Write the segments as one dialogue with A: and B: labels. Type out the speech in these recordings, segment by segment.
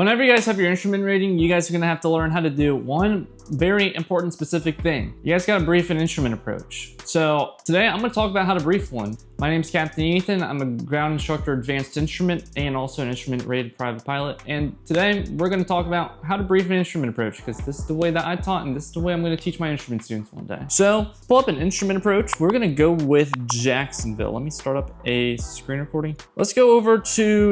A: Whenever you guys have your instrument rating, you guys are gonna have to learn how to do one very important specific thing. You guys gotta brief an instrument approach. So today I'm gonna talk about how to brief one. My name is Captain Ethan. I'm a ground instructor, advanced instrument, and also an instrument rated private pilot. And today we're gonna talk about how to brief an instrument approach, because this is the way that I taught and this is the way I'm gonna teach my instrument students one day. So pull up an instrument approach. We're gonna go with Jacksonville. Let me start up a screen recording. Let's go over to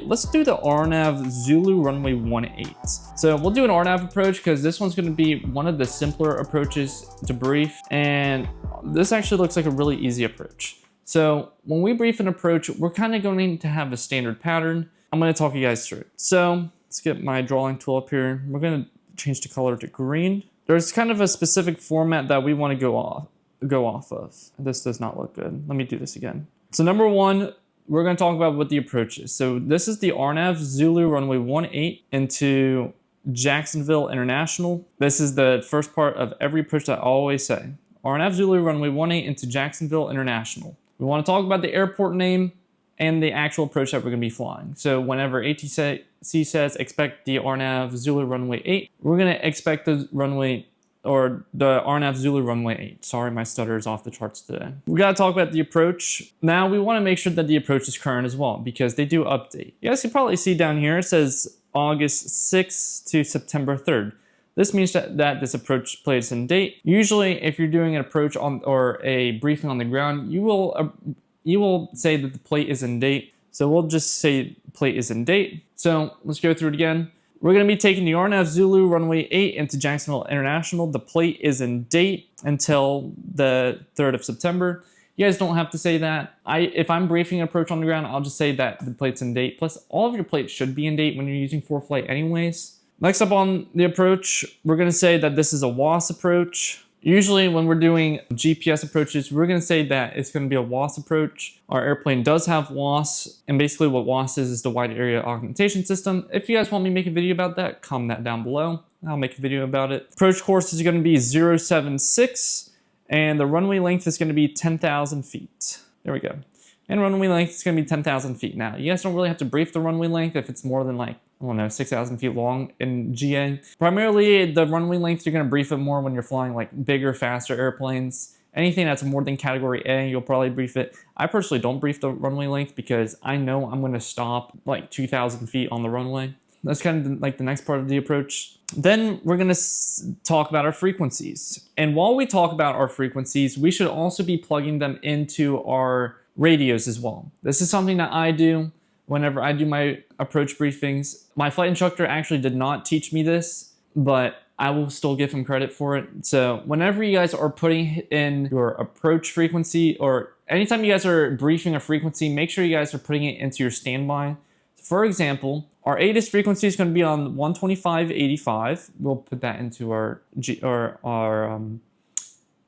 A: let's do the RNAV Zulu runway 18. So we'll do an RNAV approach because this one's going to be one of the simpler approaches to brief, and this actually looks like a really easy approach. So when we brief an approach, we're kind of going to have a standard pattern. I'm going to talk you guys through it. So let's get my drawing tool up here. We're going to change the color to green. There's kind of a specific format that we want to go off of. This does not look good. Let me do this again. So number one, we're going to talk about what the approach is. So this is the RNAV Zulu runway 18 into Jacksonville International. This is the first part of every approach that I always say. RNAV Zulu runway 18 into Jacksonville International. We want to talk about the airport name and the actual approach that we're going to be flying. So whenever ATC says expect the RNAV Zulu runway 8, we're going to expect the runway or the RNAV Zulu runway 8. Sorry, my stutter is off the charts today. We gotta talk about the approach. Now we wanna make sure that the approach is current as well, because they do update. You guys can probably see down here, it says August 6th to September 3rd. This means that this approach plays in date. Usually, if you're doing an approach on or a briefing on the ground, you will say that the plate is in date. So we'll just say plate is in date. So let's go through it again. We're going to be taking the RNAV Zulu runway 8 into Jacksonville International. The plate is in date until the 3rd of September. You guys don't have to say that. If I'm briefing an approach on the ground, I'll just say that the plate's in date. Plus, all of your plates should be in date when you're using ForeFlight anyways. Next up on the approach, we're going to say that this is a WAS approach. Usually when we're doing GPS approaches, we're going to say that it's going to be a WAS approach. Our airplane does have WAS, and basically what WAS is the wide area augmentation system. If you guys want me to make a video about that, comment that down below. I'll make a video about it. Approach course is going to be 076, and the runway length is going to be 10,000 feet. There we go. And runway length is going to be 10,000 feet. Now, you guys don't really have to brief the runway length if it's more than like, I don't know, 6,000 feet long in GA. Primarily, the runway length, you're going to brief it more when you're flying like bigger, faster airplanes. Anything that's more than category A, you'll probably brief it. I personally don't brief the runway length because I know I'm going to stop like 2,000 feet on the runway. That's kind of like the next part of the approach. Then we're going to talk about our frequencies. And while we talk about our frequencies, we should also be plugging them into our radios as well. This is something that I do whenever I do my approach briefings. My flight instructor actually did not teach me this, but I will still give him credit for it. So whenever you guys are putting in your approach frequency, or anytime you guys are briefing a frequency, make sure you guys are putting it into your standby. For example, our ATIS frequency is going to be on 125.85. We'll put that into our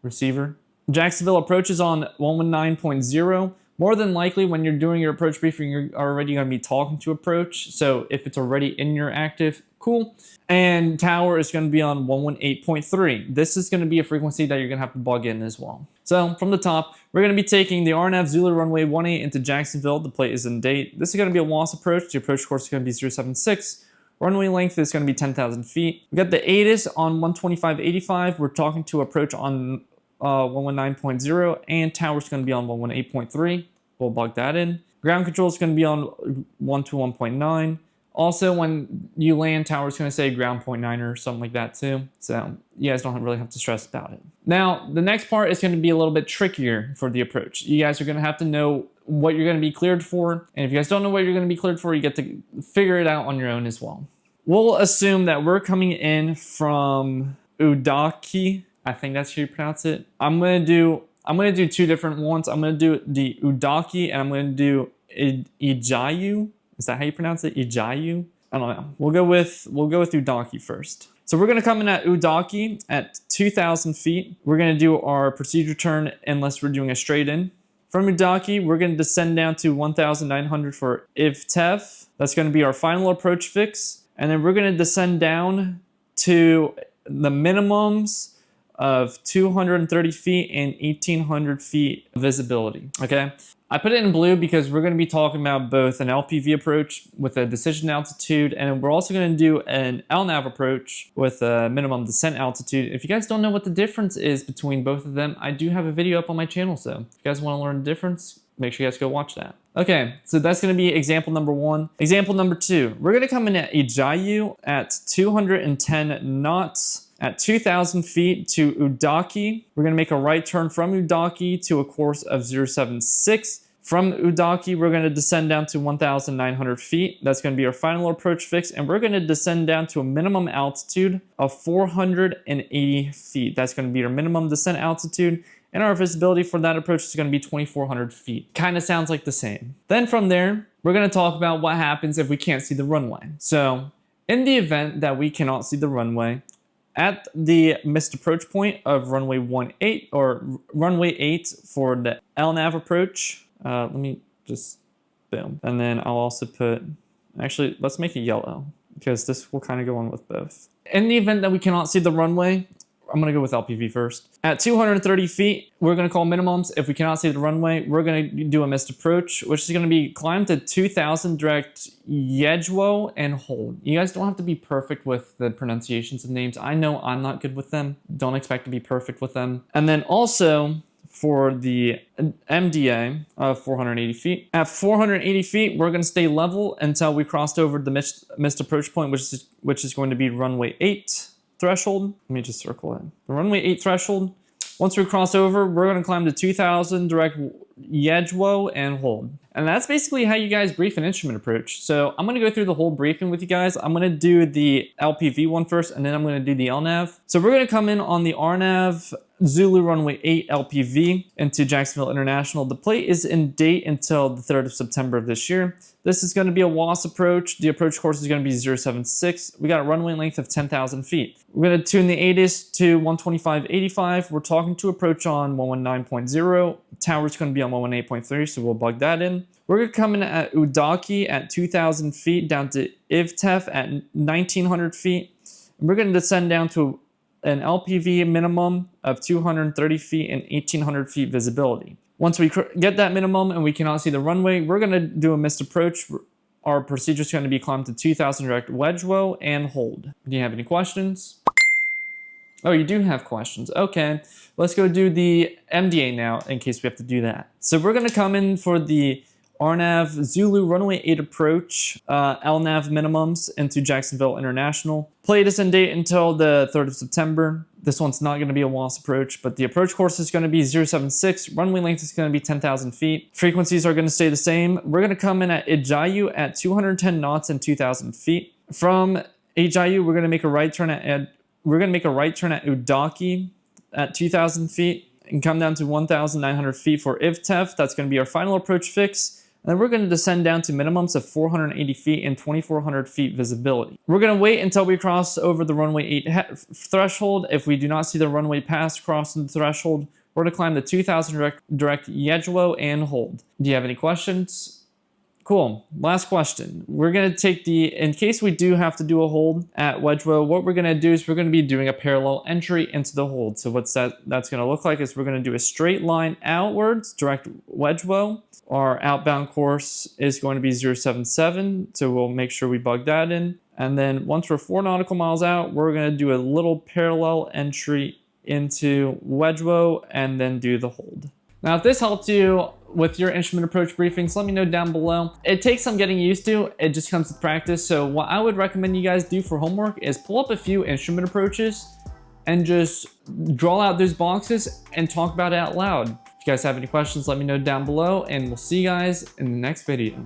A: receiver. Jacksonville approach is on 119.0. More than likely, when you're doing your approach briefing, you're already going to be talking to approach. So if it's already in your active, cool. And tower is going to be on 118.3. This is going to be a frequency that you're going to have to plug in as well. So from the top, we're going to be taking the RNAV Zulu runway 18 into Jacksonville. The plate is in date. This is going to be a WAS approach. The approach course is going to be 076. Runway length is going to be 10,000 feet. We got the ATIS on 125.85. We're talking to approach on 119.0, and tower is going to be on 118.3. We'll plug that in. Ground control is going to be on 121.9. Also, when you land, tower is going to say ground 0.9 or something like that too. So you guys don't really have to stress about it. Now, the next part is going to be a little bit trickier for the approach. You guys are going to have to know what you're going to be cleared for. And if you guys don't know what you're going to be cleared for, you get to figure it out on your own as well. We'll assume that we're coming in from Udaki. I think that's how you pronounce it. I'm gonna do two different ones. I'm gonna do the Udaki and I'm gonna do Ijayu. Is that how you pronounce it? Ijayu? I don't know. We'll go with Udaki first. So we're gonna come in at Udaki at 2,000 feet. We're gonna do our procedure turn unless we're doing a straight in. From Udaki, we're gonna descend down to 1,900 for IVTEV. That's gonna be our final approach fix. And then we're gonna descend down to the minimums of 230 feet and 1,800 feet visibility, okay? I put it in blue because we're going to be talking about both an LPV approach with a decision altitude, and we're also going to do an LNAV approach with a minimum descent altitude. If you guys don't know what the difference is between both of them, I do have a video up on my channel, so if you guys want to learn the difference, make sure you guys go watch that. Okay, so that's going to be example number 1. Example number 2, we're going to come in at a gyro at 210 knots. At 2,000 feet to Udaki, we're going to make a right turn from Udaki to a course of 076. From Udaki, we're going to descend down to 1,900 feet. That's going to be our final approach fix, and we're going to descend down to a minimum altitude of 480 feet. That's going to be our minimum descent altitude, and our visibility for that approach is going to be 2,400 feet. Kind of sounds like the same. Then from there, we're going to talk about what happens if we can't see the runway. So in the event that we cannot see the runway, at the missed approach point of runway 18 or runway 8 for the LNAV approach, let me just boom. And then I'll also put, actually, let's make it yellow because this will kind of go on with both. In the event that we cannot see the runway, I'm going to go with LPV first. At 230 feet, we're going to call minimums. If we cannot see the runway, we're going to do a missed approach, which is going to be climb to 2,000 direct Yejwo and hold. You guys don't have to be perfect with the pronunciations of names. I know I'm not good with them. Don't expect to be perfect with them. And then also for the MDA of 480 feet. At 480 feet, we're going to stay level until we crossed over the missed approach point, which is going to be runway 8. Threshold. Let me just circle it. The runway 8 threshold. Once we cross over, we're going to climb to 2,000 direct Yejwo and hold. And that's basically how you guys brief an instrument approach. So I'm going to go through the whole briefing with you guys. I'm going to do the LPV one first, and then I'm going to do the LNAV. So we're going to come in on the RNAV Zulu runway 8 LPV into Jacksonville International. The plate is in date until the 3rd of September of this year. This is going to be a WAS approach. The approach course is going to be 076. We got a runway length of 10,000 feet. We're going to tune the ATIS to 125.85. We're talking to approach on 119.0. Tower's going to be on 118.3, so we'll plug that in. We're going to come in at Udaki at 2,000 feet down to Ivtef at 1,900 feet. And we're going to descend down to an LPV minimum of 230 feet and 1,800 feet visibility. Once we get that minimum and we cannot see the runway, we're going to do a missed approach. Our procedure is going to be climb to 2,000 direct Yejwo and hold. Do you have any questions? Oh, you do have questions. Okay, let's go do the MDA now in case we have to do that. So we're going to come in for the RNAV Zulu runway 8 approach, LNAV minimums into Jacksonville International. Plate is in date until the 3rd of September. This one's not going to be a WAS approach, but the approach course is going to be 076. Runway length is going to be 10,000 feet. Frequencies are going to stay the same. We're going to come in at Ijayu at 210 knots and 2,000 feet. From Ijayu, we're going to make a right turn at Udaki at 2,000 feet and come down to 1,900 feet for Ivtef. That's going to be our final approach fix. And then we're going to descend down to minimums of 480 feet and 2,400 feet visibility. We're going to wait until we cross over the runway 8 threshold. If we do not see the runway pass crossing the threshold, we're going to climb the 2,000 direct Yejwo and hold. Do you have any questions? Cool. Last question. We're going to take in case we do have to do a hold at Yejwo, what we're going to do is we're going to be doing a parallel entry into the hold. So what's that's going to look like is we're going to do a straight line outwards, direct Yejwo. Our outbound course is going to be 077, so we'll make sure we bug that in. And then once we're 4 nautical miles out, we're going to do a little parallel entry into Yejwo and then do the hold. Now, if this helped you with your instrument approach briefings, let me know down below. It takes some getting used to. It just comes with practice. So what I would recommend you guys do for homework is pull up a few instrument approaches and just draw out those boxes and talk about it out loud. If you guys have any questions, let me know down below, and we'll see you guys in the next video.